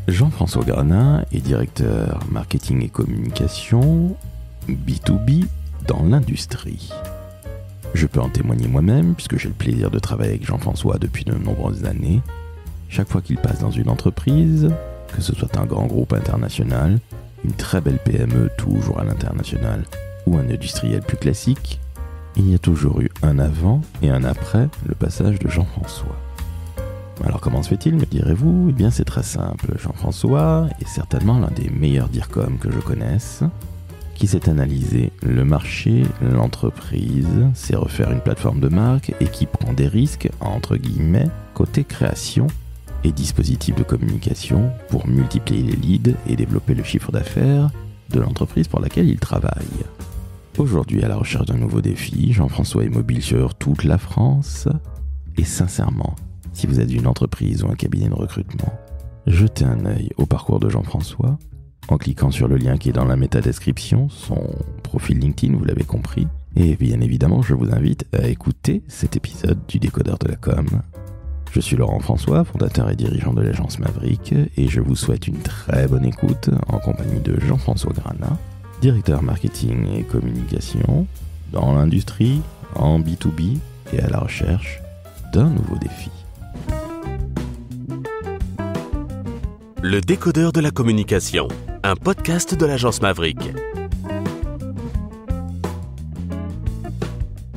Jean-François Granin est directeur marketing et communication B2B dans l'industrie. Je peux en témoigner moi-même puisque j'ai le plaisir de travailler avec Jean-François depuis de nombreuses années. Chaque fois qu'il passe dans une entreprise, que ce soit un grand groupe international, une très belle PME toujours à l'international ou un industriel plus classique, il y a toujours eu un avant et un après le passage de Jean-François. Alors comment se fait-il, me direz-vous ? Eh bien c'est très simple. Jean-François est certainement l'un des meilleurs DIRCOM que je connaisse, qui sait analyser le marché, l'entreprise, sait refaire une plateforme de marque et qui prend des risques, entre guillemets, côté création et dispositifs de communication pour multiplier les leads et développer le chiffre d'affaires de l'entreprise pour laquelle il travaille. Aujourd'hui, à la recherche d'un nouveau défi, Jean-François est mobile sur toute la France et sincèrement, si vous êtes une entreprise ou un cabinet de recrutement, jetez un œil au parcours de Jean-François en cliquant sur le lien qui est dans la métadescription, son profil LinkedIn, vous l'avez compris. Et bien évidemment, je vous invite à écouter cet épisode du Décodeur de la Com. Je suis Laurent François, fondateur et dirigeant de l'agence Maverick, et je vous souhaite une très bonne écoute en compagnie de Jean-François Granin, directeur marketing et communication dans l'industrie, en B2B et à la recherche d'un nouveau défi. Le Décodeur de la communication, un podcast de l'agence Maverick.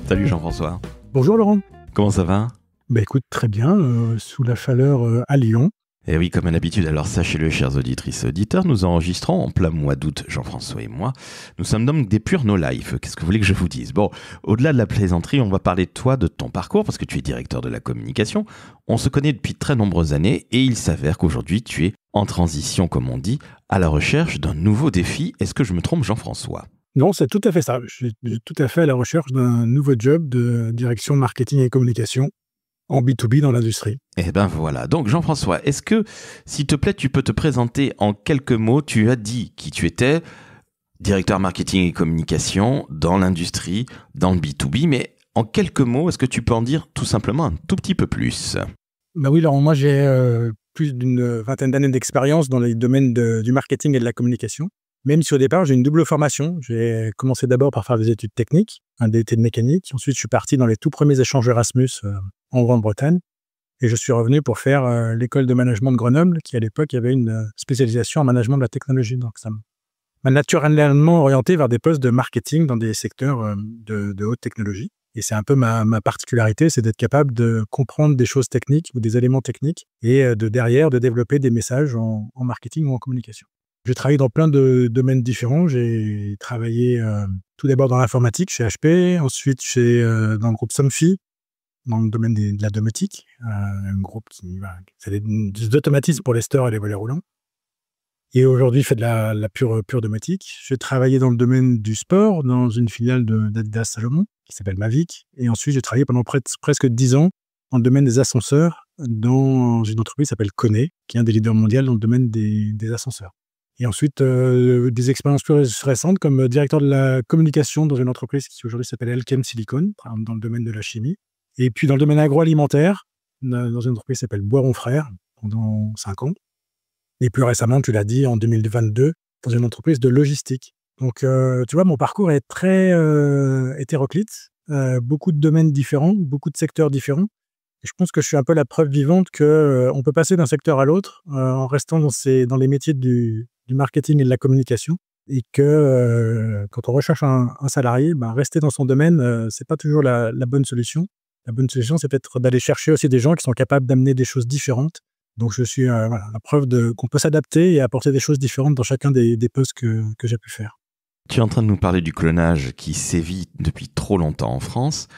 Salut Jean-François. Bonjour Laurent. Comment ça va ? Écoute, très bien, sous la chaleur à Lyon. Et oui, comme à l'habitude, alors sachez-le, chers auditrices et auditeurs, nous enregistrons en plein mois d'août, Jean-François et moi. Nous sommes donc des purs no-life. Qu'est-ce que vous voulez que je vous dise ? Bon, au-delà de la plaisanterie, on va parler de toi, de ton parcours, parce que tu es directeur de la communication. On se connaît depuis très nombreuses années et il s'avère qu'aujourd'hui, tu es en transition, comme on dit, à la recherche d'un nouveau défi. Est-ce que je me trompe, Jean-François ? Non, c'est tout à fait ça. Je suis tout à fait à la recherche d'un nouveau job de direction marketing et communication en B2B dans l'industrie. Eh ben voilà. Donc Jean-François, est-ce que, s'il te plaît, tu peux te présenter en quelques mots ? Tu as dit qui tu étais, directeur marketing et communication dans l'industrie, dans le B2B, mais en quelques mots, est-ce que tu peux en dire tout simplement un tout petit peu plus ? Oui, Laurent, moi j'ai plus d'une vingtaine d'années d'expérience dans les domaines du marketing et de la communication. Même si au départ, j'ai une double formation. J'ai commencé d'abord par faire des études techniques, un DUT de mécanique. Ensuite, je suis parti dans les tout premiers échanges Erasmus en Grande-Bretagne. Et je suis revenu pour faire l'école de management de Grenoble, qui à l'époque avait une spécialisation en management de la technologie. Donc ça m'a naturellement orienté vers des postes de marketing dans des secteurs de haute technologie. Et c'est un peu ma particularité, c'est d'être capable de comprendre des choses techniques ou des éléments techniques et derrière de développer des messages en marketing ou en communication. J'ai travaillé dans plein de domaines différents. J'ai travaillé tout d'abord dans l'informatique chez HP, ensuite dans le groupe Somfy, dans le domaine de la domotique, un groupe qui fait des automatismes pour les stores et les volets roulants. Et aujourd'hui, fait de la pure domotique. J'ai travaillé dans le domaine du sport, dans une filiale d'Adidas Salomon, qui s'appelle Mavic. Et ensuite, j'ai travaillé pendant presque 10 ans dans le domaine des ascenseurs, dans une entreprise qui s'appelle Kone, qui est un des leaders mondiaux dans le domaine des ascenseurs. Et ensuite, des expériences plus récentes comme directeur de la communication dans une entreprise qui aujourd'hui s'appelle Elkem Silicon, dans le domaine de la chimie. Et puis dans le domaine agroalimentaire, dans une entreprise qui s'appelle Boiron Frères, pendant 5 ans. Et plus récemment, tu l'as dit, en 2022, dans une entreprise de logistique. Donc, tu vois, mon parcours est très hétéroclite, beaucoup de domaines différents, beaucoup de secteurs différents. Et je pense que je suis un peu la preuve vivante qu'on peut passer d'un secteur à l'autre en restant dans les métiers du marketing et de la communication. Et que quand on recherche un salarié, rester dans son domaine, c'est pas toujours la bonne solution. La bonne solution, c'est peut-être d'aller chercher aussi des gens qui sont capables d'amener des choses différentes. Donc, je suis la preuve qu'on peut s'adapter et apporter des choses différentes dans chacun des postes que j'ai pu faire. Tu es en train de nous parler du clonage qui sévit depuis trop longtemps en France.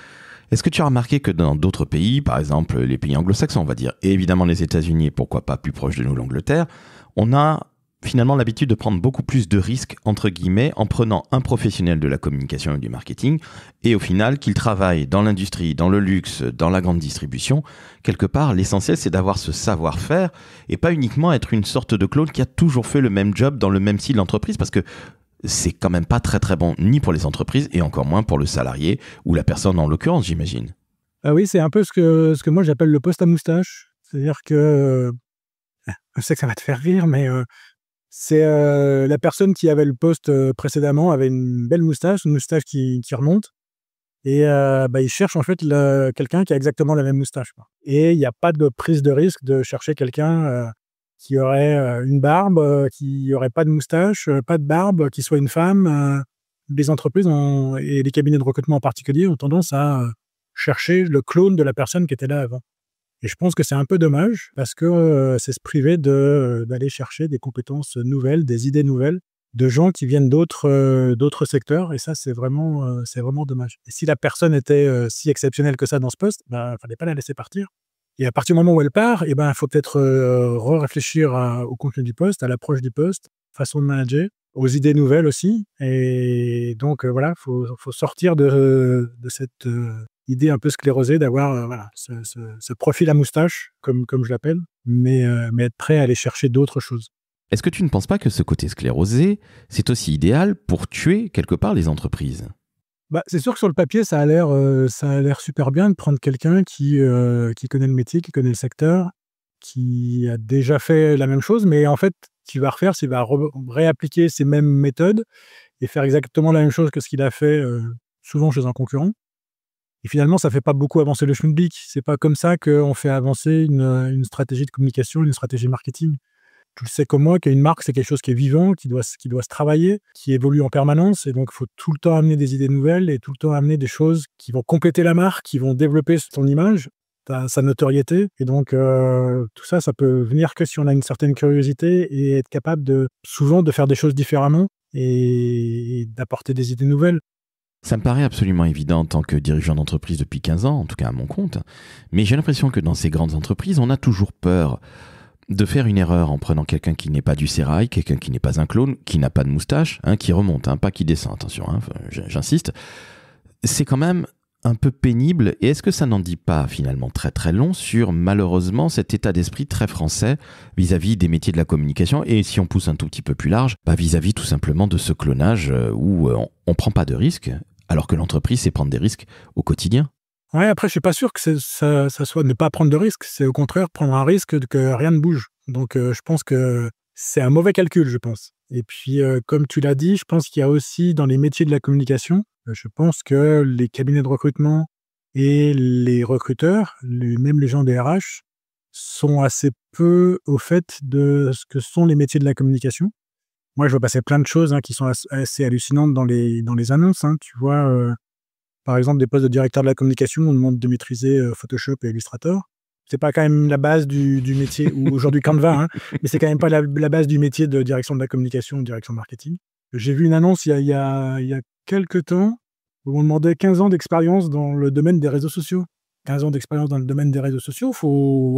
Est-ce que tu as remarqué que dans d'autres pays, par exemple les pays anglo-saxons, on va dire, et évidemment les États-Unis, et pourquoi pas plus proche de nous l'Angleterre, on a finalement l'habitude de prendre beaucoup plus de risques, entre guillemets, en prenant un professionnel de la communication et du marketing, et au final, qu'il travaille dans l'industrie, dans le luxe, dans la grande distribution, quelque part, l'essentiel, c'est d'avoir ce savoir-faire, et pas uniquement être une sorte de clone qui a toujours fait le même job dans le même style d'entreprise, parce que c'est quand même pas très très bon, ni pour les entreprises, et encore moins pour le salarié, ou la personne en l'occurrence, j'imagine. Oui, c'est un peu ce que moi j'appelle le poste à moustache, c'est-à-dire que Je sais que ça va te faire rire, mais c'est la personne qui avait le poste précédemment avait une belle moustache, une moustache qui remonte. Et il cherche en fait quelqu'un qui a exactement la même moustache, quoi. Et il n'y a pas de prise de risque de chercher quelqu'un qui aurait une barbe, qui aurait pas de moustache, pas de barbe, qui soit une femme. Les entreprises et les cabinets de recrutement en particulier ont tendance à chercher le clone de la personne qui était là avant. Et je pense que c'est un peu dommage parce que c'est se priver d'aller chercher des compétences nouvelles, des idées nouvelles, de gens qui viennent d'autres secteurs, et ça, c'est vraiment dommage. Et si la personne était si exceptionnelle que ça dans ce poste, fallait pas la laisser partir. Et à partir du moment où elle part, il faut peut-être réfléchir au contenu du poste, à l'approche du poste, façon de manager, aux idées nouvelles aussi. Et donc voilà, faut sortir de cette idée un peu sclérosée d'avoir ce profil à moustache, comme je l'appelle, mais être prêt à aller chercher d'autres choses. Est-ce que tu ne penses pas que ce côté sclérosé, c'est aussi idéal pour tuer quelque part les entreprises ? C'est sûr que sur le papier, ça a l'air super bien de prendre quelqu'un qui connaît le métier, qui connaît le secteur, qui a déjà fait la même chose, mais en fait, ce qu'il va refaire, c'est qu'il va réappliquer ces mêmes méthodes et faire exactement la même chose que ce qu'il a fait souvent chez un concurrent. Et finalement, ça fait pas beaucoup avancer le schmilblick. C'est pas comme ça qu'on fait avancer une stratégie de communication, une stratégie marketing. Tu le sais comme moi qu'une marque, c'est quelque chose qui est vivant, qui doit se travailler, qui évolue en permanence. Et donc, il faut tout le temps amener des idées nouvelles et tout le temps amener des choses qui vont compléter la marque, qui vont développer son image, sa notoriété. Et donc, tout ça, ça peut venir que si on a une certaine curiosité et être capable souvent de faire des choses différemment et d'apporter des idées nouvelles. Ça me paraît absolument évident en tant que dirigeant d'entreprise depuis 15 ans, en tout cas à mon compte. Mais j'ai l'impression que dans ces grandes entreprises, on a toujours peur de faire une erreur en prenant quelqu'un qui n'est pas du sérail, quelqu'un qui n'est pas un clone, qui n'a pas de moustache, qui remonte, pas qui descend, attention, j'insiste. C'est quand même un peu pénible, et est-ce que ça n'en dit pas finalement très très long sur malheureusement cet état d'esprit très français vis-à-vis des métiers de la communication, et si on pousse un tout petit peu plus large, vis-à-vis tout simplement de ce clonage où on prend pas de risques, alors que l'entreprise c'est prendre des risques au quotidien. Ouais, après, je suis pas sûr que ça soit ne pas prendre de risques. C'est au contraire prendre un risque que rien ne bouge. Donc, je pense que c'est un mauvais calcul, je pense. Et puis, comme tu l'as dit, je pense qu'il y a aussi dans les métiers de la communication, je pense que les cabinets de recrutement et les recruteurs, même les gens des RH, sont assez peu au fait de ce que sont les métiers de la communication. Moi, je vois passer plein de choses qui sont assez hallucinantes dans les annonces. Tu vois, par exemple, des postes de directeur de la communication, on demande de maîtriser Photoshop et Illustrator. C'est pas quand même la base du métier, ou aujourd'hui Canva, mais c'est quand même pas la base du métier de direction de la communication ou direction de marketing. J'ai vu une annonce il y a quelques temps où on demandait 15 ans d'expérience dans le domaine des réseaux sociaux. 15 ans d'expérience dans le domaine des réseaux sociaux,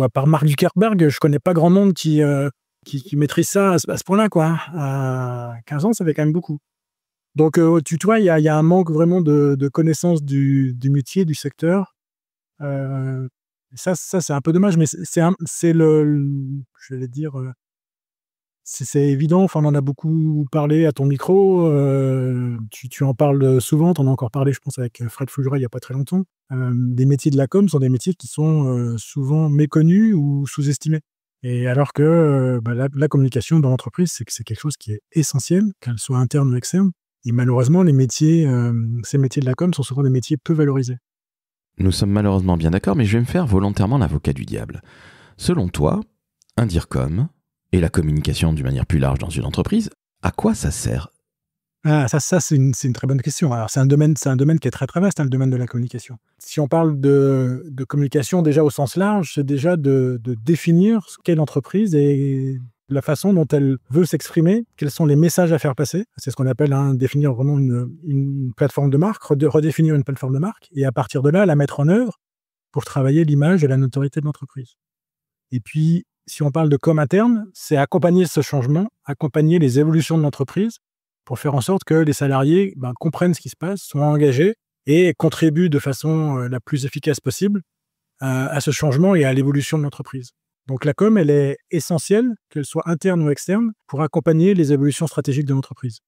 à part Mark Zuckerberg, je connais pas grand monde qui maîtrise ça à ce point-là, quoi. 15 ans, ça fait quand même beaucoup. Donc, tu vois, il y a un manque vraiment de connaissance du métier, du secteur. Ça, c'est un peu dommage, mais c'est évident. Enfin, on en a beaucoup parlé à ton micro. Tu en parles souvent. Tu en as encore parlé, je pense, avec Fred Fougeray il n'y a pas très longtemps. Des métiers de la com sont des métiers qui sont souvent méconnus ou sous-estimés. Et alors que la communication dans l'entreprise, c'est quelque chose qui est essentiel, qu'elle soit interne ou externe. Et malheureusement, ces métiers de la com sont souvent des métiers peu valorisés. Nous sommes malheureusement bien d'accord, mais je vais me faire volontairement l'avocat du diable. Selon toi, un DIRCOM et la communication d'une manière plus large dans une entreprise, à quoi ça sert ? Ça c'est une très bonne question. Alors, c'est un domaine qui est très très vaste, le domaine de la communication. Si on parle de communication déjà au sens large, c'est déjà de définir ce qu'est l'entreprise et la façon dont elle veut s'exprimer, quels sont les messages à faire passer. C'est ce qu'on appelle définir vraiment une plateforme de marque, redéfinir une plateforme de marque, et à partir de là, la mettre en œuvre pour travailler l'image et la notoriété de l'entreprise. Et puis, si on parle de com interne, c'est accompagner ce changement, accompagner les évolutions de l'entreprise pour faire en sorte que les salariés comprennent ce qui se passe, soient engagés et contribuent de façon la plus efficace possible à ce changement et à l'évolution de l'entreprise. Donc la com, elle est essentielle, qu'elle soit interne ou externe, pour accompagner les évolutions stratégiques de l'entreprise.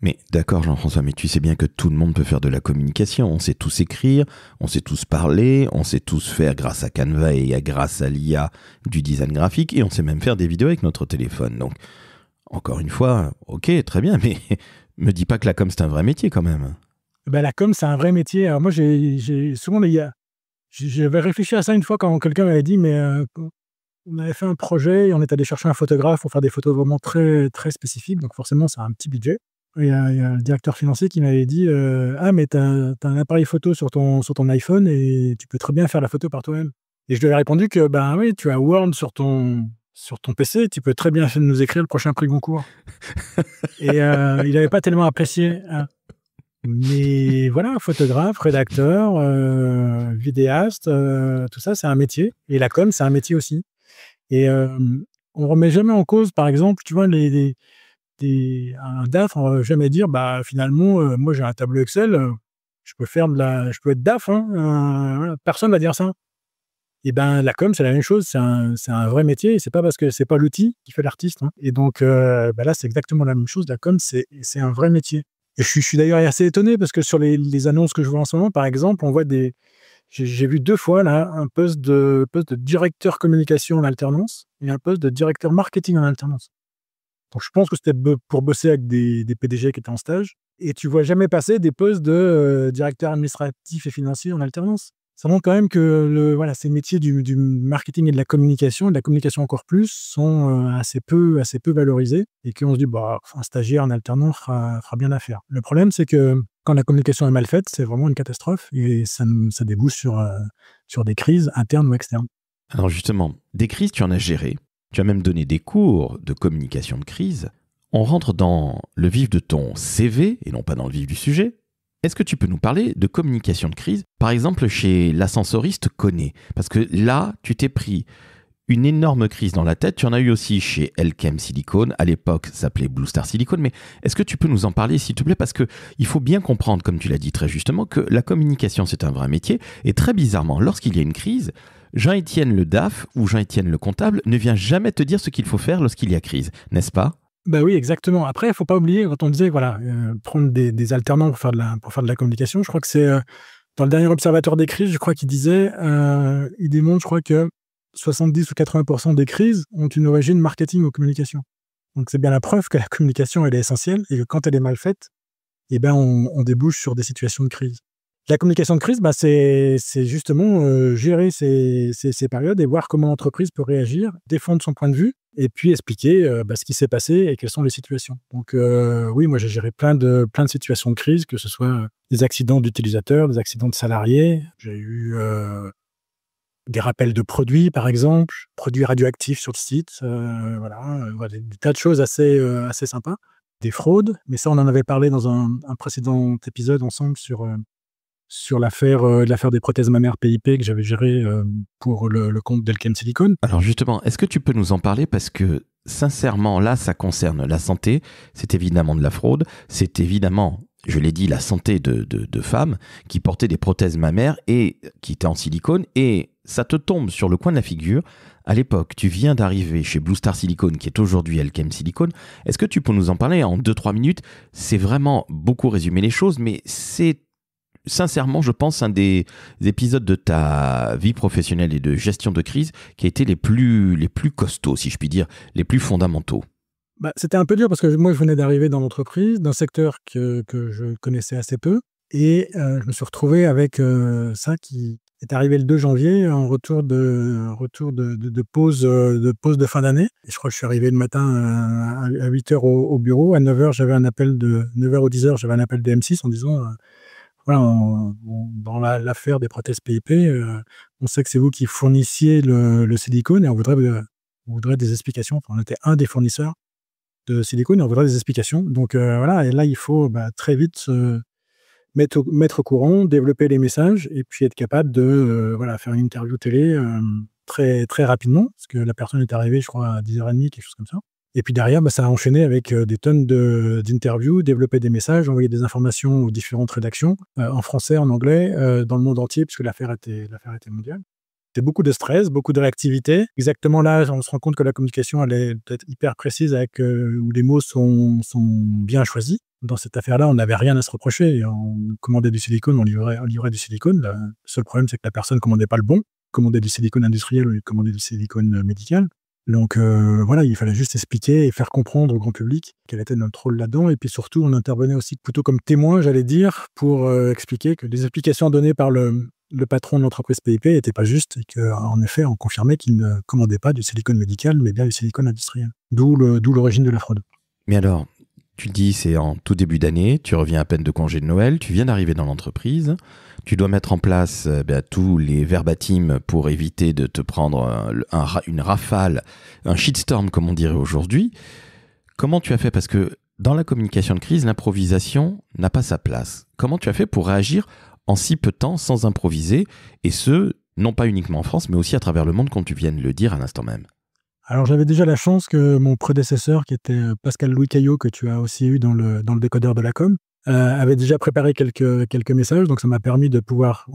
Mais d'accord Jean-François, mais tu sais bien que tout le monde peut faire de la communication. On sait tous écrire, on sait tous parler, on sait tous faire grâce à Canva et grâce à l'IA du design graphique et on sait même faire des vidéos avec notre téléphone. Donc, encore une fois, ok, très bien, mais me dis pas que la com c'est un vrai métier quand même. Ben, la com, c'est un vrai métier. Alors moi, j'ai souvent, j'avais réfléchi à ça une fois quand quelqu'un m'avait dit, mais on avait fait un projet et on est allé chercher un photographe pour faire des photos vraiment très, très spécifiques. Donc forcément, c'est un petit budget. Et il y a le directeur financier qui m'avait dit ah, mais t'as un appareil photo sur ton iPhone et tu peux très bien faire la photo par toi-même. Et je lui avais répondu que, ben oui, tu as Word sur ton PC, tu peux très bien nous écrire le prochain prix Goncourt. Et il n'avait pas tellement apprécié. Hein. Mais voilà, photographe, rédacteur, vidéaste, tout ça, c'est un métier. Et la com, c'est un métier aussi. Et on remet jamais en cause, par exemple, tu vois, un DAF, on va jamais dire, bah finalement, moi j'ai un tableau Excel, je peux être DAF, hein, voilà, personne va dire ça. Et ben la com, c'est la même chose, c'est un vrai métier. Et c'est pas parce que c'est pas l'outil qui fait l'artiste. Hein. Et donc, bah là, c'est exactement la même chose. La com, c'est un vrai métier. Et je suis d'ailleurs assez étonné parce que sur les annonces que je vois en ce moment, par exemple, on voit j'ai vu 2 fois là un poste de directeur communication en alternance et un poste de directeur marketing en alternance. Donc je pense que c'était pour bosser avec des PDG qui étaient en stage et tu vois jamais passer des postes de, directeur administratif et financier en alternance. Ça montre quand même que voilà, ces métiers du marketing et de la communication encore plus, sont, assez peu valorisés et qu'on se dit: «Bah, un stagiaire en alternance fera bien l'affaire». Le problème, c'est que quand la communication est mal faite, c'est vraiment une catastrophe et ça débouche sur des crises internes ou externes. Alors justement, des crises, tu en as géré. Tu as même donné des cours de communication de crise. On rentre dans le vif de ton CV et non pas dans le vif du sujet. Est-ce que tu peux nous parler de communication de crise, par exemple chez l'ascensoriste Koné? Parce que là, tu t'es pris une énorme crise dans la tête. Tu en as eu aussi chez Elkem Silicon. À l'époque, ça s'appelait Blue Star Silicon. Mais est-ce que tu peux nous en parler, s'il te plaît? Parce qu'il faut bien comprendre, comme tu l'as dit très justement, que la communication, c'est un vrai métier. Et très bizarrement, lorsqu'il y a une crise, Jean-Étienne le DAF ou Jean-Étienne le comptable ne vient jamais te dire ce qu'il faut faire lorsqu'il y a crise, n'est-ce pas? Bah oui, exactement. Après, il ne faut pas oublier, quand on disait, voilà, prendre des alternants pour faire de la communication, je crois que c'est dans le dernier observatoire des crises, je crois qu'il disait, il démontre, je crois que 70 ou 80% des crises ont une origine marketing ou communication. Donc c'est bien la preuve que la communication, elle est essentielle et que quand elle est mal faite, eh ben, on débouche sur des situations de crise. La communication de crise, bah, c'est justement gérer ces périodes et voir comment l'entreprise peut réagir, défendre son point de vue et puis expliquer ce qui s'est passé et quelles sont les situations. Donc oui, moi j'ai géré plein de situations de crise, que ce soit des accidents d'utilisateurs, des accidents de salariés. J'ai eu des rappels de produits, par exemple, produits radioactifs sur le site, voilà, des tas de choses assez sympas. Des fraudes, mais ça on en avait parlé dans un précédent épisode ensemble sur l'affaire des prothèses mammaires PIP que j'avais gérée pour le compte d'Elkem Silicon. Alors justement, est-ce que tu peux nous en parler? Parce que sincèrement, là, ça concerne la santé. C'est évidemment de la fraude. C'est évidemment, je l'ai dit, la santé de femmes qui portaient des prothèses mammaires et qui étaient en silicone. Et ça te tombe sur le coin de la figure. À l'époque, tu viens d'arriver chez Blue Star Silicon, qui est aujourd'hui Elkem Silicon. Est-ce que tu peux nous en parler en 2-3 minutes? C'est vraiment beaucoup résumer les choses, mais c'est sincèrement, je pense, un des épisodes de ta vie professionnelle et de gestion de crise qui a été les plus costauds, si je puis dire, les plus fondamentaux. Bah, c'était un peu dur parce que moi, je venais d'arriver dans l'entreprise, d'un secteur que je connaissais assez peu. Et je me suis retrouvé avec ça qui est arrivé le 2 janvier, en retour de pause de fin d'année. Et je crois que je suis arrivé le matin à 8 heures au bureau. À 9 heures, j'avais un appel de 9 heures ou 10 heures, j'avais un appel de M6 en disant voilà, dans l'affaire des prothèses PIP, on sait que c'est vous qui fournissiez le silicone et on voudrait des explications. Enfin, on était un des fournisseurs de silicone et on voudrait des explications. Donc voilà, et là, il faut très vite se mettre au courant, développer les messages et puis être capable de faire une interview télé très, très rapidement, parce que la personne est arrivée, je crois, à 10h30, quelque chose comme ça. Et puis derrière, ça a enchaîné avec des tonnes d'interviews, développer des messages, envoyer des informations aux différentes rédactions, en français, en anglais, dans le monde entier, puisque l'affaire était mondiale. C'est beaucoup de stress, beaucoup de réactivité. Exactement là, on se rend compte que la communication, elle est peut-être hyper précise où les mots sont bien choisis. Dans cette affaire-là, on n'avait rien à se reprocher. On commandait du silicone, on livrait du silicone. Le seul problème, c'est que la personne ne commandait pas le bon. Commandait du silicone industriel ou commandait du silicone médical. Donc voilà, il fallait juste expliquer et faire comprendre au grand public quel était notre rôle là-dedans. Et puis surtout, on intervenait aussi plutôt comme témoin, j'allais dire, pour expliquer que les explications données par le patron de l'entreprise PIP n'étaient pas justes et qu'en effet, on confirmait qu'il ne commandait pas du silicone médical, mais bien du silicone industriel. D'où l'origine de la fraude. Mais alors, tu le dis, c'est en tout début d'année, tu reviens à peine de congé de Noël, tu viens d'arriver dans l'entreprise, tu dois mettre en place tous les verbatims pour éviter de te prendre une rafale, un shitstorm comme on dirait aujourd'hui. Comment tu as fait? Parce que dans la communication de crise, l'improvisation n'a pas sa place. Comment tu as fait pour réagir en si peu de temps sans improviser, et ce, non pas uniquement en France, mais aussi à travers le monde, comme tu viens de le dire à l'instant même? Alors, j'avais déjà la chance que mon prédécesseur, qui était Pascal-Louis Caillot, que tu as aussi eu dans le décodeur de la com, avait déjà préparé quelques messages. Donc, ça m'a permis de pouvoir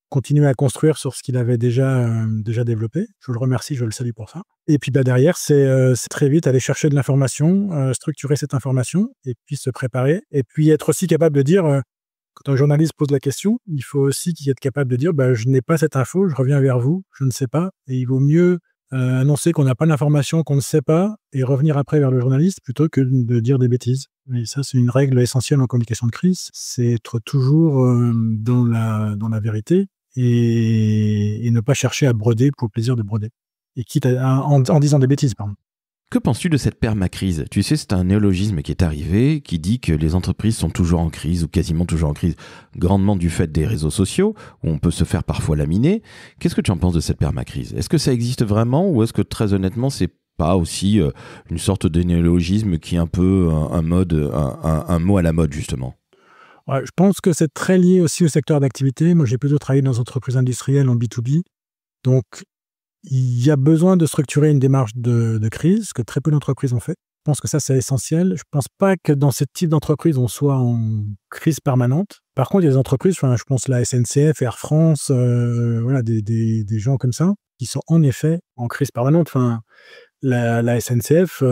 continuer à construire sur ce qu'il avait déjà développé. Je le remercie, je le salue pour ça. Et puis derrière, c'est très vite aller chercher de l'information, structurer cette information, et puis se préparer. Et puis être aussi capable de dire, quand un journaliste pose la question, il faut aussi qu'il soit capable de dire je n'ai pas cette info, je reviens vers vous, je ne sais pas. Et il vaut mieux annoncer qu'on n'a pas l'information, qu'on ne sait pas, et revenir après vers le journaliste plutôt que de dire des bêtises. Et ça, c'est une règle essentielle en communication de crise, c'est être toujours dans la vérité et ne pas chercher à broder pour le plaisir de broder. Et quitte en disant des bêtises, pardon. Que penses-tu de cette permacrise? Tu sais, c'est un néologisme qui est arrivé, qui dit que les entreprises sont toujours en crise, ou quasiment toujours en crise, grandement du fait des réseaux sociaux, où on peut se faire parfois laminer. Qu'est-ce que tu en penses de cette permacrise? Est-ce que ça existe vraiment, ou est-ce que très honnêtement, c'est pas aussi une sorte de néologisme qui est un peu un mot à la mode, justement? Ouais, je pense que c'est très lié aussi au secteur d'activité. Moi, j'ai plutôt travaillé dans des entreprises industrielles en B2B. Donc, il y a besoin de structurer une démarche de crise, que très peu d'entreprises ont fait. Je pense que ça, c'est essentiel. Je ne pense pas que dans ce type d'entreprise, on soit en crise permanente. Par contre, il y a des entreprises, je pense la SNCF, Air France, des gens comme ça, qui sont en effet en crise permanente. La SNCF,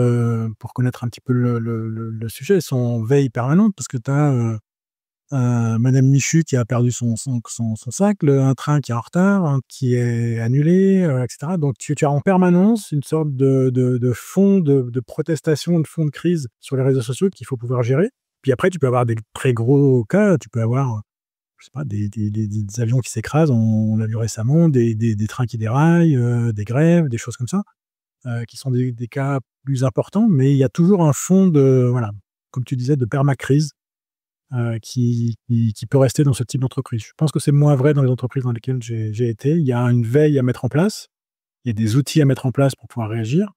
pour connaître un petit peu le sujet, ils sont en veille permanente parce que tu as Madame Michu qui a perdu son sac, un train qui est en retard, qui est annulé, etc. Donc tu as en permanence une sorte de fond de protestation, de fond de crise sur les réseaux sociaux qu'il faut pouvoir gérer. Puis après, tu peux avoir des très gros cas, tu peux avoir, je sais pas, des avions qui s'écrasent, on l'a vu récemment, des trains qui déraillent, des grèves, des choses comme ça, qui sont des cas plus importants, mais il y a toujours un fond comme tu disais, de permacrise. Qui peut rester dans ce type d'entreprise. Je pense que c'est moins vrai dans les entreprises dans lesquelles j'ai été. Il y a une veille à mettre en place, il y a des outils à mettre en place pour pouvoir réagir,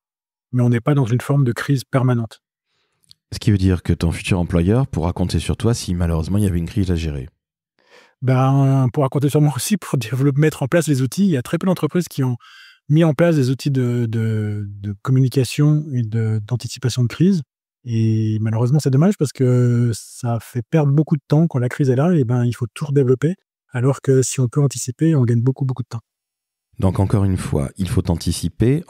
mais on n'est pas dans une forme de crise permanente. Ce qui veut dire que ton futur employeur pourra compter sur toi si malheureusement il y avait une crise à gérer. Pourra compter sur moi aussi pour mettre en place les outils. Il y a très peu d'entreprises qui ont mis en place des outils de communication et d'anticipation de crise. Et malheureusement, c'est dommage parce que ça fait perdre beaucoup de temps quand la crise est là. Et il faut tout redévelopper. Alors que si on peut anticiper, on gagne beaucoup, beaucoup de temps. Donc encore une fois, il faut anticiper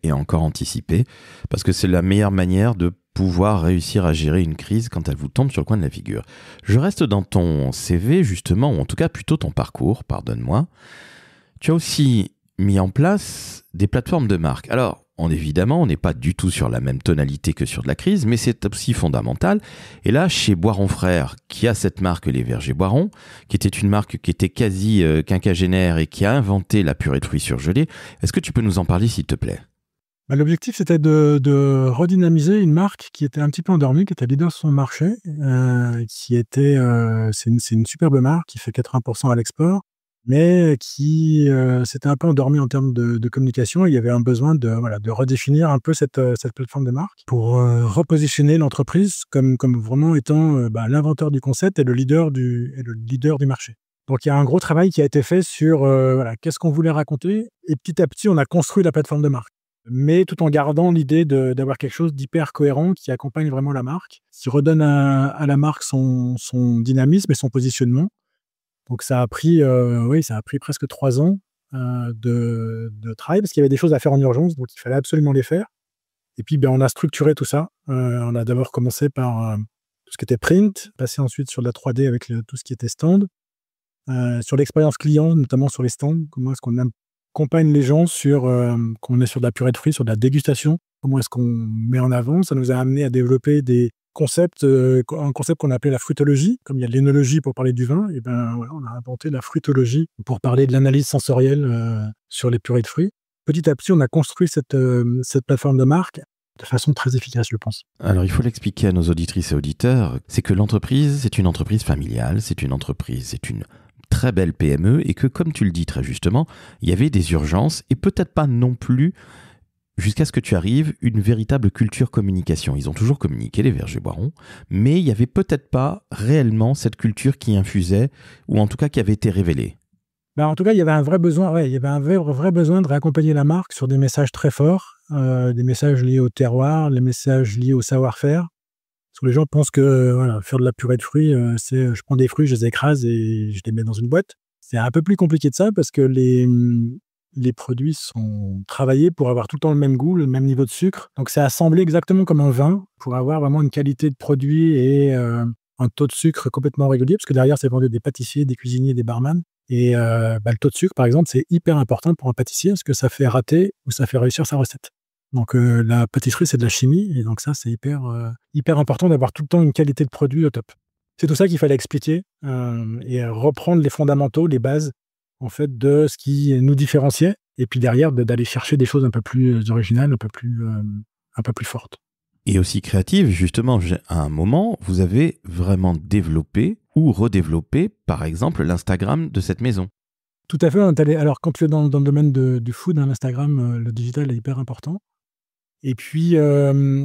et encore anticiper, parce que c'est la meilleure manière de pouvoir réussir à gérer une crise quand elle vous tombe sur le coin de la figure. Je reste dans ton CV justement, ou en tout cas plutôt ton parcours, pardonne-moi. Tu as aussi mis en place des plateformes de marque. Alors, évidemment, on n'est pas du tout sur la même tonalité que sur de la crise, mais c'est aussi fondamental. Et là, chez Boiron Frères, qui a cette marque Les Vergers Boiron, qui était une marque qui était quasi quinquagénaire et qui a inventé la purée de fruits surgelés, est-ce que tu peux nous en parler, s'il te plaît? L'objectif, c'était de redynamiser une marque qui était un petit peu endormie, qui était leader sur son marché, c'est une superbe marque qui fait 80% à l'export, mais qui s'était un peu endormi en termes de communication. Il y avait un besoin de redéfinir un peu cette plateforme de marque pour repositionner l'entreprise comme vraiment étant l'inventeur du concept et le leader du marché. Donc il y a un gros travail qui a été fait sur qu'est-ce qu'on voulait raconter, et petit à petit on a construit la plateforme de marque, mais tout en gardant l'idée d'avoir quelque chose d'hyper cohérent qui accompagne vraiment la marque, qui redonne à la marque son dynamisme et son positionnement. Donc ça a pris presque 3 ans de travail parce qu'il y avait des choses à faire en urgence, donc il fallait absolument les faire. Et puis, on a structuré tout ça. On a d'abord commencé par tout ce qui était print, passé ensuite sur de la 3D avec tout ce qui était stand. Sur l'expérience client, notamment sur les stands, comment est-ce qu'on accompagne les gens quand on est sur de la purée de fruits, sur de la dégustation, comment est-ce qu'on met en avant. Ça nous a amené à développer des concepts, un concept qu'on appelait la fruitologie. Comme il y a l'énologie pour parler du vin, et voilà, on a inventé la fruitologie pour parler de l'analyse sensorielle sur les purées de fruits. Petit à petit, on a construit cette plateforme de marque de façon très efficace, je pense. Alors, il faut l'expliquer à nos auditrices et auditeurs, c'est que l'entreprise, c'est une entreprise familiale, c'est une très belle PME et que, comme tu le dis très justement, il y avait des urgences et peut-être pas non plus, jusqu'à ce que tu arrives, une véritable culture communication. Ils ont toujours communiqué, les Vergers-Boiron, mais il n'y avait peut-être pas réellement cette culture qui infusait ou en tout cas qui avait été révélée. En tout cas, il y avait un vrai besoin, il y avait un vrai besoin de réaccompagner la marque sur des messages très forts, des messages liés au terroir, les messages liés au savoir-faire. Parce que les gens pensent que faire de la purée de fruits, c'est je prends des fruits, je les écrase et je les mets dans une boîte. C'est un peu plus compliqué de ça parce que les produits sont travaillés pour avoir tout le temps le même goût, le même niveau de sucre. Donc c'est assemblé exactement comme un vin pour avoir vraiment une qualité de produit et un taux de sucre complètement régulier. Parce que derrière, c'est vendu des pâtissiers, des cuisiniers, des barman. Et le taux de sucre, par exemple, c'est hyper important pour un pâtissier parce que ça fait rater ou ça fait réussir sa recette. Donc la pâtisserie, c'est de la chimie et donc ça, c'est hyper important d'avoir tout le temps une qualité de produit au top. C'est tout ça qu'il fallait expliquer et reprendre les fondamentaux, les bases en fait de ce qui nous différenciait et puis derrière d'aller chercher des choses un peu plus originales, un peu plus fortes. Et aussi créative, justement, à un moment, vous avez vraiment développé ou redéveloppé, par exemple, l'Instagram de cette maison. Tout à fait. Alors, quand tu es dans le domaine du food, l'Instagram, le digital est hyper important. Et puis,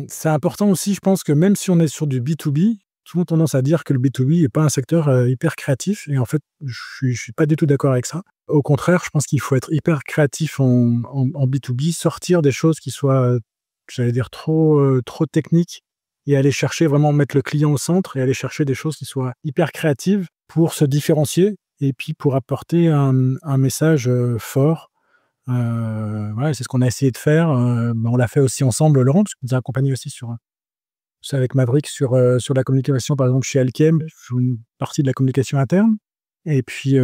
c'est important aussi, je pense que même si on est sur du B2B, tout le monde a tendance à dire que le B2B n'est pas un secteur hyper créatif. Et en fait, je suis pas du tout d'accord avec ça. Au contraire, je pense qu'il faut être hyper créatif en B2B, sortir des choses qui soient, j'allais dire, trop techniques et aller chercher vraiment mettre le client au centre et aller chercher des choses qui soient hyper créatives pour se différencier et puis pour apporter un message fort. C'est ce qu'on a essayé de faire. On l'a fait aussi ensemble, Laurent, parce que nous a accompagnés aussi c'est avec Maverick sur la communication, par exemple, chez Elkem, sur une partie de la communication interne. Et puis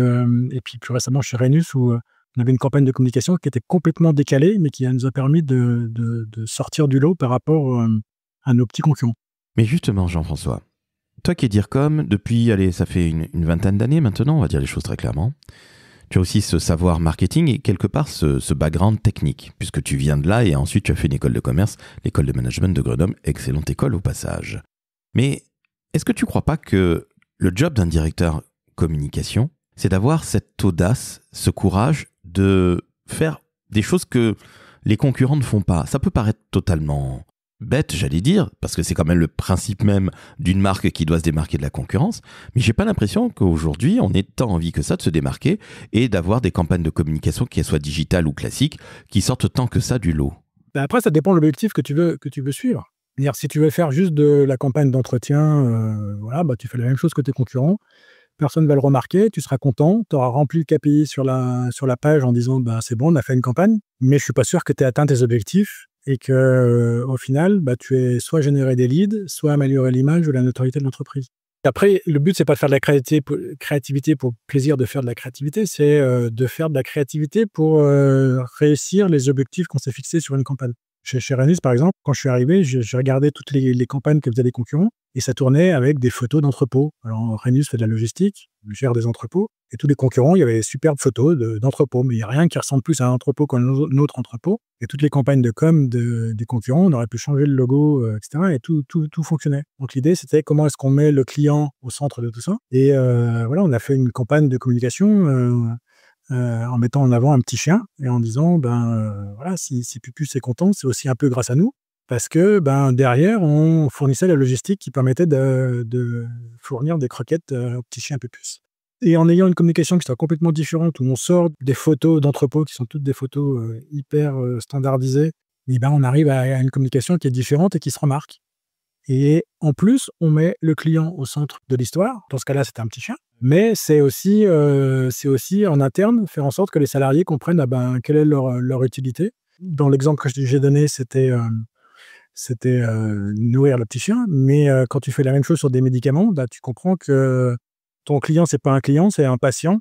plus récemment, chez Rhenus, où on avait une campagne de communication qui était complètement décalée, mais qui nous a permis de sortir du lot par rapport à nos petits concurrents. Mais justement, Jean-François, toi qui es DIRCOM depuis, ça fait une vingtaine d'années maintenant, on va dire les choses très clairement, tu as aussi ce savoir marketing et quelque part ce background technique, puisque tu viens de là et ensuite tu as fait une école de commerce, l'école de management de Grenoble, excellente école au passage. Mais est-ce que tu ne crois pas que le job d'un directeur communication, c'est d'avoir cette audace, ce courage de faire des choses que les concurrents ne font pas? Ça peut paraître totalement bête, j'allais dire, parce que c'est quand même le principe même d'une marque qui doit se démarquer de la concurrence, mais j'ai pas l'impression qu'aujourd'hui on ait tant envie que ça de se démarquer et d'avoir des campagnes de communication, qu'elles soient digitales ou classiques, qui sortent tant que ça du lot. Après, ça dépend de l'objectif que tu veux suivre. C'est-à-dire, si tu veux faire juste de la campagne d'entretien, tu fais la même chose que tes concurrents, personne ne va le remarquer, tu seras content, tu auras rempli le KPI sur la page en disant c'est bon, on a fait une campagne, mais je suis pas sûr que tu aies atteint tes objectifs et que au final, tu aies soit généré des leads, soit amélioré l'image ou la notoriété de l'entreprise. Après, le but, c'est pas de faire de la créativité pour le plaisir de faire de la créativité, c'est de faire de la créativité pour réussir les objectifs qu'on s'est fixés sur une campagne. Chez Rhenus, par exemple, quand je suis arrivé, j'ai regardé toutes les campagnes que faisaient les concurrents et ça tournait avec des photos d'entrepôts. Alors, Rhenus fait de la logistique, gère des entrepôts et tous les concurrents, il y avait des superbes photos d'entrepôts, mais il n'y a rien qui ressemble plus à un entrepôt qu'un autre entrepôt. Et toutes les campagnes de com des concurrents, on aurait pu changer le logo, etc. et tout fonctionnait. Donc, l'idée, c'était comment est-ce qu'on met le client au centre de tout ça. Et on a fait une campagne de communication en mettant en avant un petit chien et en disant si Pupus est content, c'est aussi un peu grâce à nous parce que derrière on fournissait la logistique qui permettait de fournir des croquettes au petit chien Pupus. Et en ayant une communication qui soit complètement différente où on sort des photos d'entrepôts qui sont toutes des photos hyper standardisées, et on arrive à une communication qui est différente et qui se remarque. Et en plus, on met le client au centre de l'histoire. Dans ce cas-là, c'était un petit chien. Mais c'est aussi en interne, faire en sorte que les salariés comprennent quelle est leur utilité. Dans l'exemple que j'ai donné, c'était nourrir le petit chien. Mais quand tu fais la même chose sur des médicaments, tu comprends que ton client, c'est pas un client, c'est un patient.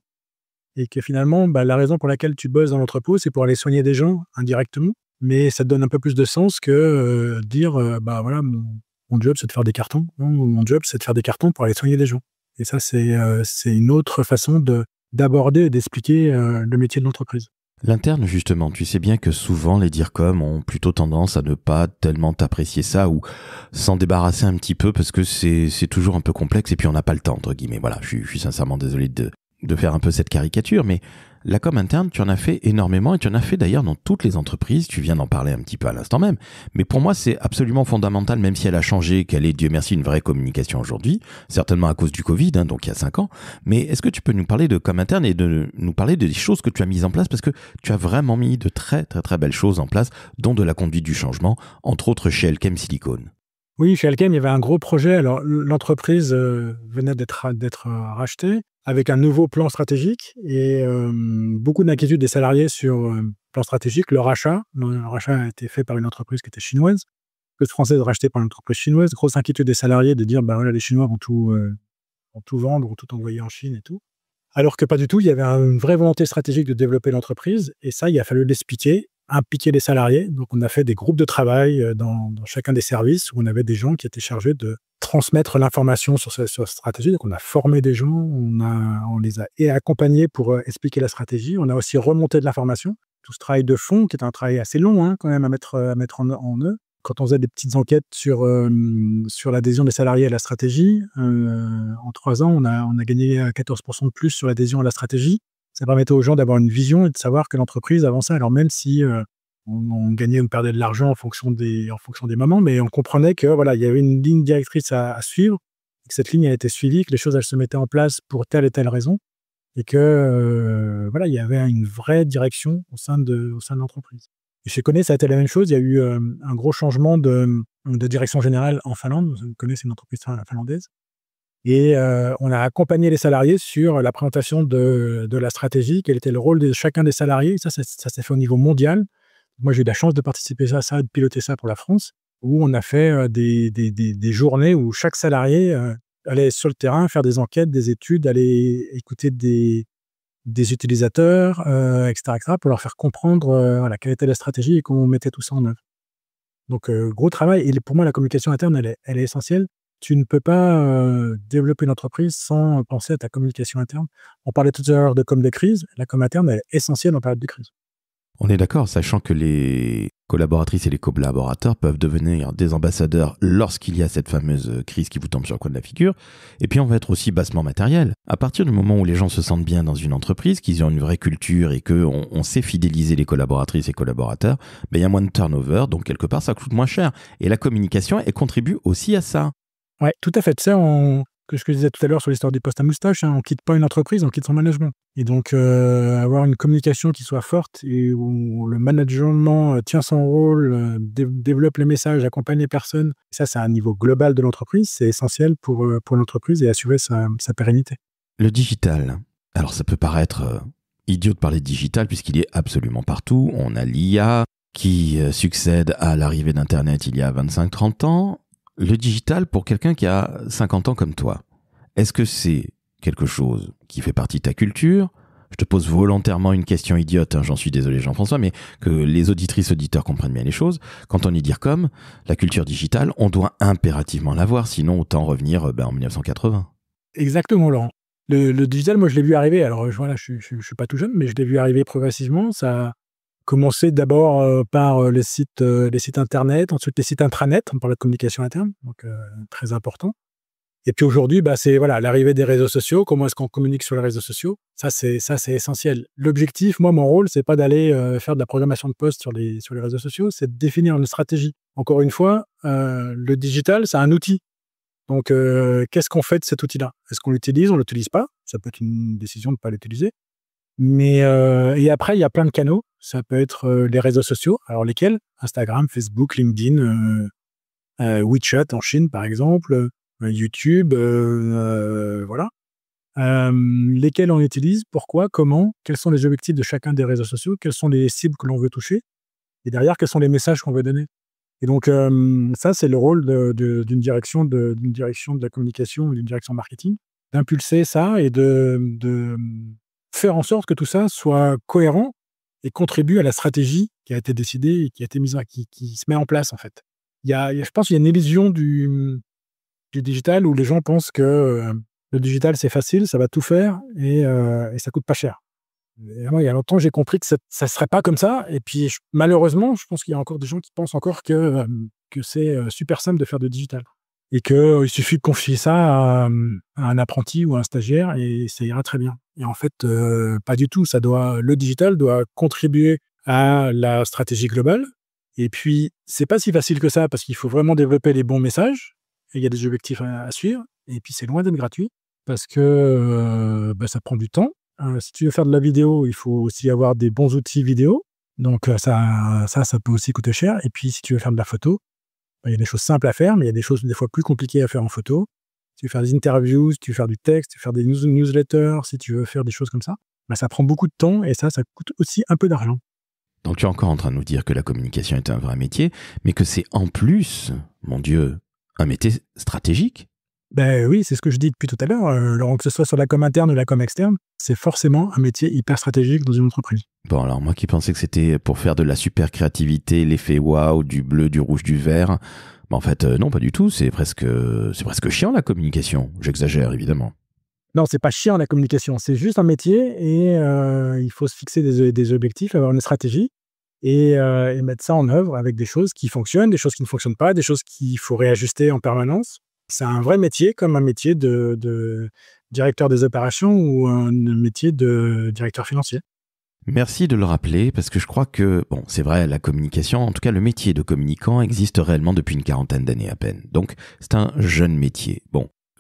Et que finalement, la raison pour laquelle tu bosses dans l'entrepôt, c'est pour aller soigner des gens indirectement. Mais ça te donne un peu plus de sens que dire voilà, mon job, c'est de faire des cartons. Non, mon job, c'est de faire des cartons pour aller soigner des gens. Et ça, c'est une autre façon d'aborder et d'expliquer le métier de l'entreprise. L'interne, justement, tu sais bien que souvent les DIRCOM ont plutôt tendance à ne pas tellement apprécier ça ou s'en débarrasser un petit peu parce que c'est toujours un peu complexe et puis on n'a pas le temps, entre guillemets. Voilà, je suis sincèrement désolé de faire un peu cette caricature, mais la com interne, tu en as fait énormément et tu en as fait d'ailleurs dans toutes les entreprises. Tu viens d'en parler un petit peu à l'instant même. Mais pour moi, c'est absolument fondamental, même si elle a changé, qu'elle est, Dieu merci, une vraie communication aujourd'hui, certainement à cause du Covid, donc il y a 5 ans. Mais est-ce que tu peux nous parler de com interne et de nous parler des choses que tu as mises en place? Parce que tu as vraiment mis de très, très, très belles choses en place, dont de la conduite du changement, entre autres chez Elkem Silicone. Oui, chez Elkem, il y avait un gros projet. Alors, l'entreprise venait d'être rachetée avec un nouveau plan stratégique et beaucoup d'inquiétudes des salariés sur le plan stratégique. Le rachat a été fait par une entreprise qui était chinoise, française rachetée par une entreprise chinoise. Grosse inquiétude des salariés de dire voilà, les Chinois vont tout vendre, vont tout envoyer en Chine et tout. Alors que pas du tout, il y avait une vraie volonté stratégique de développer l'entreprise et ça, il a fallu l'expliquer, impliquer les salariés. Donc, on a fait des groupes de travail dans chacun des services où on avait des gens qui étaient chargés de transmettre l'information sur cette stratégie. Donc, on a formé des gens, on les a accompagnés pour expliquer la stratégie. On a aussi remonté de l'information. Tout ce travail de fond, qui est un travail assez long quand même à mettre en œuvre. Quand on faisait des petites enquêtes sur l'adhésion des salariés à la stratégie, en 3 ans, on a gagné 14% de plus sur l'adhésion à la stratégie. Ça permettait aux gens d'avoir une vision et de savoir que l'entreprise avançait. Alors même si on gagnait ou perdait de l'argent en fonction des moments, mais on comprenait que voilà, il y avait une ligne directrice à suivre, que cette ligne a été suivie, que les choses elles se mettaient en place pour telle et telle raison, et que voilà, il y avait une vraie direction au sein de l'entreprise. Et chez Kone, ça a été la même chose. Il y a eu un gros changement de direction générale en Finlande. Kone, c'est une entreprise finlandaise. Et on a accompagné les salariés sur la présentation de la stratégie, quel était le rôle de chacun des salariés. Ça s'est fait au niveau mondial. Moi, j'ai eu la chance de participer à ça, de piloter ça pour la France, où on a fait des journées où chaque salarié allait sur le terrain faire des enquêtes, des études, aller écouter des utilisateurs, etc., pour leur faire comprendre voilà, quelle était la stratégie et comment on mettait tout ça en œuvre. Donc, gros travail. Et pour moi, la communication interne, elle est essentielle. Tu ne peux pas développer une entreprise sans penser à ta communication interne. On parlait tout à l'heure de com de crise. La com interne, elle est essentielle en période de crise. On est d'accord, sachant que les collaboratrices et les collaborateurs peuvent devenir des ambassadeurs lorsqu'il y a cette fameuse crise qui vous tombe sur le coin de la figure. Et puis on va être aussi bassement matériel. À partir du moment où les gens se sentent bien dans une entreprise, qu'ils ont une vraie culture et qu'on sait fidéliser les collaboratrices et collaborateurs, il y a moins de turnover, donc quelque part ça coûte moins cher. Et la communication, elle contribue aussi à ça. Oui, tout à fait. Tu sais, que je disais tout à l'heure sur l'histoire du poste à moustache, on ne quitte pas une entreprise, on quitte son management. Et donc, avoir une communication qui soit forte et où le management tient son rôle, développe les messages, accompagne les personnes, ça, c'est à un niveau global de l'entreprise, c'est essentiel pour l'entreprise et assurer sa pérennité. Le digital. Alors, ça peut paraître idiot de parler de digital puisqu'il est absolument partout. On a l'IA qui succède à l'arrivée d'Internet il y a 25-30 ans. Le digital, pour quelqu'un qui a 50 ans comme toi, est-ce que c'est quelque chose qui fait partie de ta culture? Je te pose volontairement une question idiote, j'en suis désolé Jean-François, mais que les auditeurs comprennent bien les choses. Quand on dit dire comme, la culture digitale, on doit impérativement l'avoir, sinon autant revenir en 1980. Exactement, Laurent. Le digital, moi je l'ai vu arriver, alors voilà, je suis pas tout jeune, mais je l'ai vu arriver progressivement. Ça a commencé d'abord par les sites internet, ensuite les sites intranet, on parle de communication interne, donc très important. Et puis aujourd'hui, c'est voilà, l'arrivée des réseaux sociaux, comment est-ce qu'on communique sur les réseaux sociaux, ça c'est essentiel. L'objectif, moi mon rôle, c'est pas d'aller faire de la programmation de posts sur les réseaux sociaux, c'est de définir une stratégie. Encore une fois, le digital, c'est un outil. Donc qu'est-ce qu'on fait de cet outil-là? Est-ce qu'on l'utilise? On l'utilise pas? Ça peut être une décision de ne pas l'utiliser. Mais et après, il y a plein de canaux. Ça peut être les réseaux sociaux. Alors lesquels? Instagram, Facebook, LinkedIn, WeChat en Chine, par exemple, YouTube, voilà. lesquels on utilise, pourquoi, comment, quels sont les objectifs de chacun des réseaux sociaux, quelles sont les cibles que l'on veut toucher, et derrière, quels sont les messages qu'on veut donner. Et donc, ça, c'est le rôle d'une direction de la communication ou d'une direction marketing, d'impulser ça et de faire en sorte que tout ça soit cohérent et contribue à la stratégie qui a été décidée et qui a été qui se met en place, en fait. Je pense qu'il y a une illusion du digital où les gens pensent que le digital, c'est facile, ça va tout faire et ça coûte pas cher. Et moi, il y a longtemps, j'ai compris que ça serait pas comme ça. Et puis, malheureusement, je pense qu'il y a encore des gens qui pensent encore que c'est super simple de faire du digital. Et qu'il suffit de confier ça à un apprenti ou à un stagiaire et ça ira très bien. Et en fait, pas du tout. Le digital doit contribuer à la stratégie globale. Et puis, c'est pas si facile que ça parce qu'il faut vraiment développer les bons messages. Et il y a des objectifs à suivre. Et puis, c'est loin d'être gratuit parce que ça prend du temps. Si tu veux faire de la vidéo, il faut aussi avoir des bons outils vidéo. Donc, ça peut aussi coûter cher. Et puis, si tu veux faire de la photo, il y a des choses simples à faire, mais il y a des choses des fois plus compliquées à faire en photo. Si tu veux faire des interviews, si tu veux faire du texte, si tu veux faire des newsletters, si tu veux faire des choses comme ça, ça prend beaucoup de temps et ça coûte aussi un peu d'argent. Donc tu es encore en train de nous dire que la communication est un vrai métier, mais que c'est en plus, mon Dieu, un métier stratégique. Oui, c'est ce que je dis depuis tout à l'heure. Que ce soit sur la com interne ou la com externe, c'est forcément un métier hyper stratégique dans une entreprise. Bon, alors moi qui pensais que c'était pour faire de la super créativité, l'effet waouh, du bleu, du rouge, du vert, en fait, non, pas du tout. C'est presque chiant la communication. J'exagère, évidemment. Non, c'est pas chiant la communication. C'est juste un métier et il faut se fixer des objectifs, avoir une stratégie et mettre ça en œuvre avec des choses qui fonctionnent, des choses qui ne fonctionnent pas, des choses qu'il faut réajuster en permanence. C'est un vrai métier, comme un métier de directeur des opérations ou un métier de directeur financier. Merci de le rappeler, parce que je crois que, c'est vrai, la communication, en tout cas le métier de communicant existe réellement depuis une 40aine d'années à peine. Donc, c'est un jeune métier.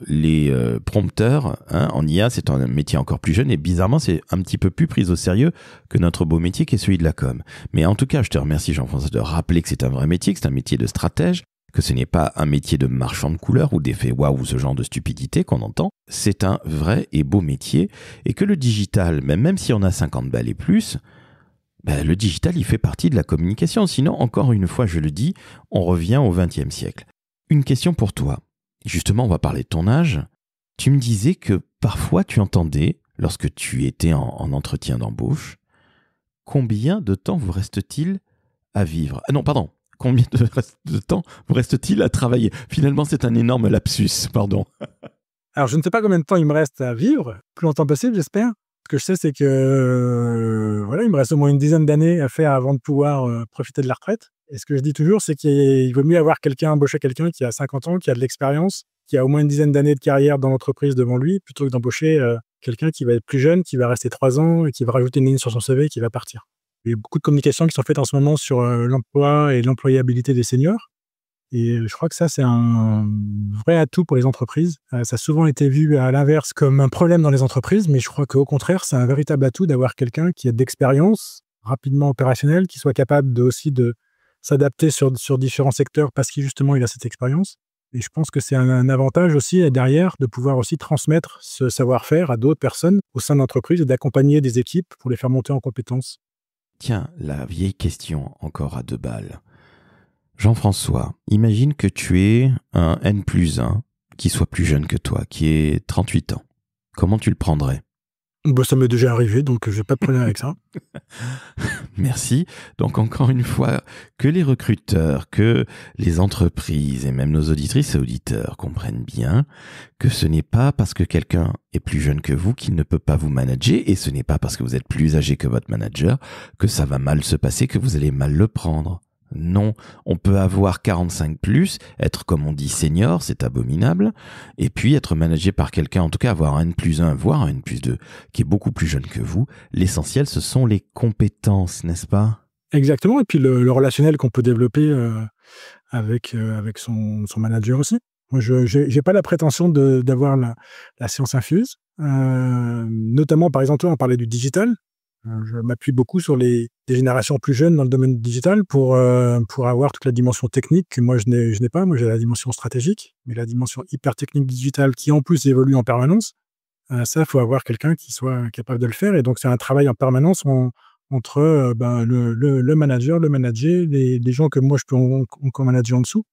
Les prompteurs, en IA, c'est un métier encore plus jeune et bizarrement, c'est un petit peu plus pris au sérieux que notre beau métier qui est celui de la com. Mais en tout cas, je te remercie Jean-François de rappeler que c'est un vrai métier, que c'est un métier de stratège, que ce n'est pas un métier de marchand de couleurs ou d'effet waouh ou ce genre de stupidité qu'on entend. C'est un vrai et beau métier et que le digital, même si on a 50 balles et plus, le digital, il fait partie de la communication. Sinon, encore une fois, je le dis, on revient au XXe siècle. Une question pour toi. Justement, on va parler de ton âge. Tu me disais que parfois tu entendais, lorsque tu étais en entretien d'embauche, combien de temps vous reste-t-il à vivre ? Ah non, pardon. Combien de temps vous reste-t-il à travailler ? Finalement, c'est un énorme lapsus, pardon. Alors, je ne sais pas combien de temps il me reste à vivre, plus longtemps possible, j'espère. Ce que je sais, c'est que il me reste au moins une dizaine d'années à faire avant de pouvoir profiter de la retraite. Et ce que je dis toujours, c'est qu'il vaut mieux embaucher quelqu'un qui a 50 ans, qui a de l'expérience, qui a au moins une dizaine d'années de carrière dans l'entreprise devant lui, plutôt que d'embaucher quelqu'un qui va être plus jeune, qui va rester 3 ans et qui va rajouter une ligne sur son CV et qui va partir. Il y a beaucoup de communications qui sont faites en ce moment sur l'emploi et l'employabilité des seniors. Et je crois que ça, c'est un vrai atout pour les entreprises. Ça a souvent été vu à l'inverse comme un problème dans les entreprises, mais je crois qu'au contraire, c'est un véritable atout d'avoir quelqu'un qui a d'expérience, rapidement opérationnel, qui soit capable aussi de s'adapter sur différents secteurs parce qu'il justement il a cette expérience. Et je pense que c'est un avantage aussi derrière de pouvoir aussi transmettre ce savoir-faire à d'autres personnes au sein de l'entreprise et d'accompagner des équipes pour les faire monter en compétences. Tiens, la vieille question encore à 2 balles. Jean-François, imagine que tu es un N+1 qui soit plus jeune que toi, qui ait 38 ans. Comment tu le prendrais ? Ça m'est déjà arrivé, donc je n'ai pas de problème avec ça. Merci. Donc encore une fois, que les recruteurs, que les entreprises et même nos auditrices et auditeurs comprennent bien que ce n'est pas parce que quelqu'un est plus jeune que vous qu'il ne peut pas vous manager et ce n'est pas parce que vous êtes plus âgé que votre manager que ça va mal se passer, que vous allez mal le prendre. Non, on peut avoir 45+, être comme on dit senior, c'est abominable, et puis être managé par quelqu'un, en tout cas avoir un N+1, voire un N+2, qui est beaucoup plus jeune que vous. L'essentiel, ce sont les compétences, n'est-ce pas ? Exactement, et puis le relationnel qu'on peut développer avec son manager aussi. Moi, je n'ai pas la prétention d'avoir la science infuse, notamment, par exemple, on parlait du digital. Je m'appuie beaucoup sur des générations plus jeunes dans le domaine digital pour avoir toute la dimension technique que moi je n'ai pas. Moi j'ai la dimension stratégique, mais la dimension hyper technique digitale qui en plus évolue en permanence. Ça, il faut avoir quelqu'un qui soit capable de le faire. Et donc, c'est un travail en permanence entre le manager, le manager, les gens que moi, je peux encore manager en dessous,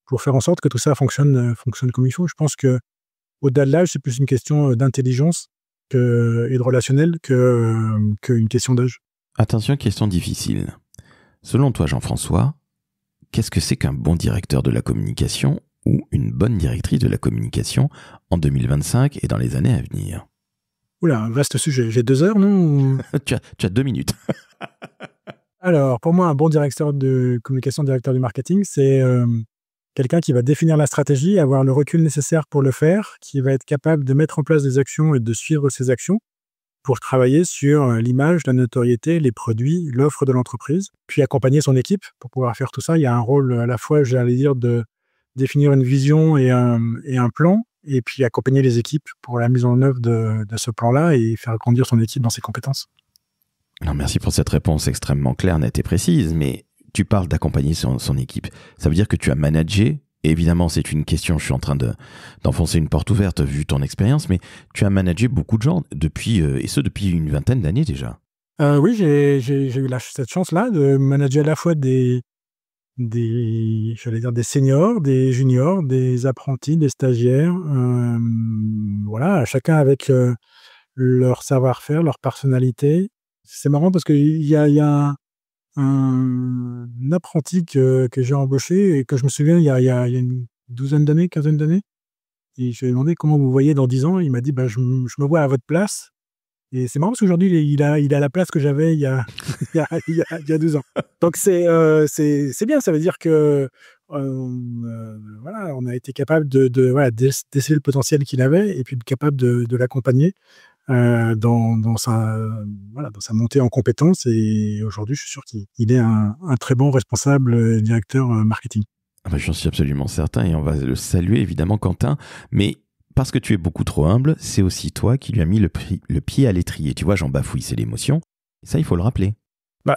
pour faire en sorte que tout ça fonctionne comme il faut. Je pense qu'au-delà de l'âge, c'est plus une question d'intelligence et de relationnel qu'une question d'âge. Attention, question difficile. Selon toi, Jean-François, qu'est-ce que c'est qu'un bon directeur de la communication ou une bonne directrice de la communication en 2025 et dans les années à venir? Oula, un vaste sujet. J'ai 2 heures, non? tu as 2 minutes. Alors, pour moi, un bon directeur de communication, directeur du marketing, c'est quelqu'un qui va définir la stratégie, avoir le recul nécessaire pour le faire, qui va être capable de mettre en place des actions et de suivre ces actions pour travailler sur l'image, la notoriété, les produits, l'offre de l'entreprise, puis accompagner son équipe pour pouvoir faire tout ça. Il y a un rôle à la fois, j'allais dire, de définir une vision et un plan, et puis accompagner les équipes pour la mise en œuvre de ce plan-là et faire grandir son équipe dans ses compétences. Alors, merci pour cette réponse extrêmement claire, nette et précise, mais tu parles d'accompagner son équipe. Ça veut dire que tu as managé. Évidemment, c'est une question, je suis en train d'enfoncer une porte ouverte vu ton expérience, mais tu as managé beaucoup de gens depuis une vingtaine d'années déjà. Oui, j'ai eu cette chance-là de manager à la fois des seniors, des juniors, des apprentis, des stagiaires, voilà, chacun avec leur savoir-faire, leur personnalité. C'est marrant parce qu'il y a un apprenti que j'ai embauché et que je me souviens, il y a une quinzaine d'années. Et je lui ai demandé comment vous voyez dans 10 ans. Il m'a dit, je me vois à votre place. Et c'est marrant parce qu'aujourd'hui, il a la place que j'avais il y a 12 ans. Donc, c'est bien. Ça veut dire que, voilà, on a été capable de déceler le potentiel qu'il avait et puis capable de l'accompagner dans sa montée en compétences. Et aujourd'hui, je suis sûr qu'il est un très bon responsable directeur marketing. J'en suis absolument certain et on va le saluer évidemment, Quentin. Mais parce que tu es beaucoup trop humble, c'est aussi toi qui lui as mis le pied à l'étrier. Tu vois, j'en bafouille, c'est l'émotion. Ça, il faut le rappeler.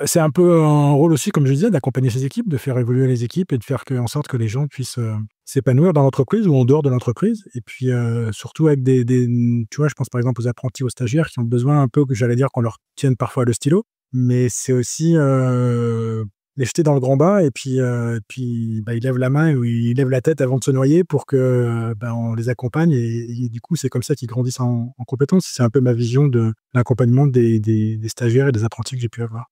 C'est un peu un rôle aussi, comme je disais, d'accompagner ses équipes, de faire évoluer les équipes et de faire en sorte que les gens puissent s'épanouir dans l'entreprise ou en dehors de l'entreprise. Et puis, surtout avec tu vois, je pense par exemple aux apprentis, aux stagiaires qui ont besoin un peu, que j'allais dire, qu'on leur tienne parfois le stylo. Mais c'est aussi les jeter dans le grand bain et puis ils lèvent la main ou ils lèvent la tête avant de se noyer pour que on les accompagne. Et du coup, c'est comme ça qu'ils grandissent en compétences. C'est un peu ma vision de l'accompagnement des stagiaires et des apprentis que j'ai pu avoir.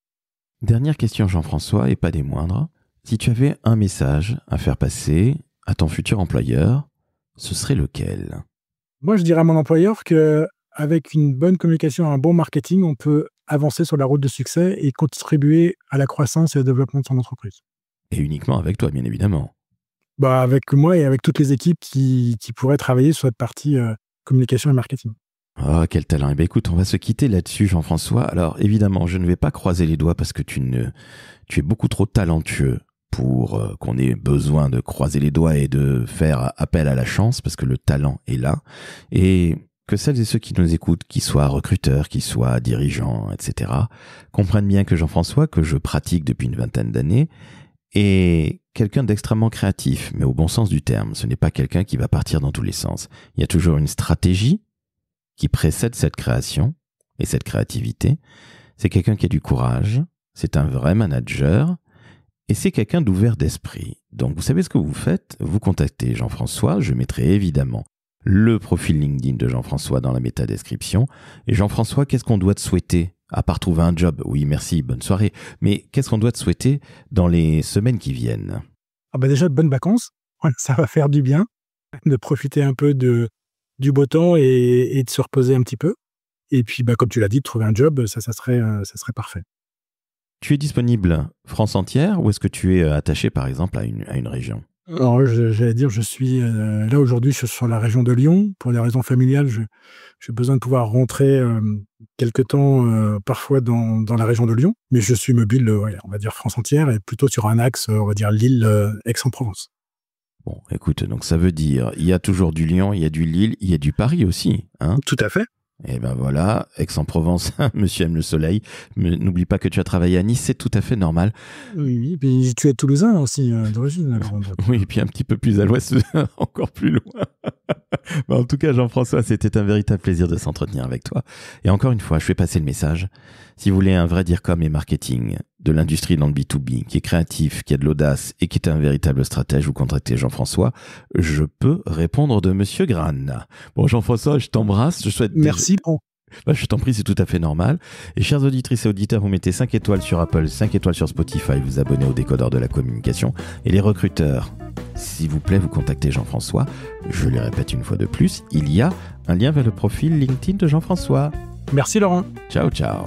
Dernière question, Jean-François, et pas des moindres. Si tu avais un message à faire passer à ton futur employeur, ce serait lequel? Moi, je dirais à mon employeur qu'avec une bonne communication et un bon marketing, on peut avancer sur la route de succès et contribuer à la croissance et au développement de son entreprise. Et uniquement avec toi, bien évidemment. Avec moi et avec toutes les équipes qui pourraient travailler sur cette partie communication et marketing. Oh, quel talent. Écoute, on va se quitter là-dessus, Jean-François. Alors, évidemment, je ne vais pas croiser les doigts parce que tu es beaucoup trop talentueux pour qu'on ait besoin de croiser les doigts et de faire appel à la chance, parce que le talent est là. Et que celles et ceux qui nous écoutent, qu'ils soient recruteurs, qu'ils soient dirigeants, etc., comprennent bien que Jean-François, que je pratique depuis une vingtaine d'années, est quelqu'un d'extrêmement créatif, mais au bon sens du terme. Ce n'est pas quelqu'un qui va partir dans tous les sens. Il y a toujours une stratégie qui précède cette création et cette créativité. C'est quelqu'un qui a du courage, c'est un vrai manager et c'est quelqu'un d'ouvert d'esprit. Donc vous savez ce que vous faites, vous contactez Jean-François, je mettrai évidemment le profil LinkedIn de Jean-François dans la métadescription. Et Jean-François, qu'est-ce qu'on doit te souhaiter, à part trouver un job? Oui, merci, bonne soirée. Mais qu'est-ce qu'on doit te souhaiter dans les semaines qui viennent? Déjà, de bonnes vacances, ça va faire du bien, de profiter un peu du beau temps et de se reposer un petit peu. Et puis, comme tu l'as dit, de trouver un job, ça serait parfait. Tu es disponible France entière ou est-ce que tu es attaché, par exemple, à une région? Alors, j'allais dire, je suis là aujourd'hui, je suis sur la région de Lyon. Pour des raisons familiales, j'ai besoin de pouvoir rentrer quelque temps, parfois dans la région de Lyon. Mais je suis mobile, on va dire France entière, et plutôt sur un axe, on va dire Lille, Aix-en-Provence. Bon, écoute, donc ça veut dire, il y a toujours du Lyon, il y a du Lille, il y a du Paris aussi, hein? Tout à fait. Et voilà, Aix-en-Provence, monsieur aime le soleil. N'oublie pas que tu as travaillé à Nice, c'est tout à fait normal. Oui, puis tu es toulousain aussi, d'origine. Oui, et puis un petit peu plus à l'ouest, encore plus loin. En tout cas, Jean-François, c'était un véritable plaisir de s'entretenir avec toi. Et encore une fois, je fais passer le message. Si vous voulez un vrai DIRCOM et marketing de l'industrie dans le B2B, qui est créatif, qui a de l'audace et qui est un véritable stratège, vous contactez Jean-François. Je peux répondre de Monsieur Gran. Bon, Jean-François, je t'embrasse. Je souhaite... Merci. Je t'en prie, c'est tout à fait normal. Et chers auditrices et auditeurs, vous mettez 5 étoiles sur Apple, 5 étoiles sur Spotify, vous abonnez au décodeur de la communication. Et les recruteurs, s'il vous plaît, vous contactez Jean-François. Je le répète une fois de plus, il y a un lien vers le profil LinkedIn de Jean-François. Merci Laurent. Ciao, ciao.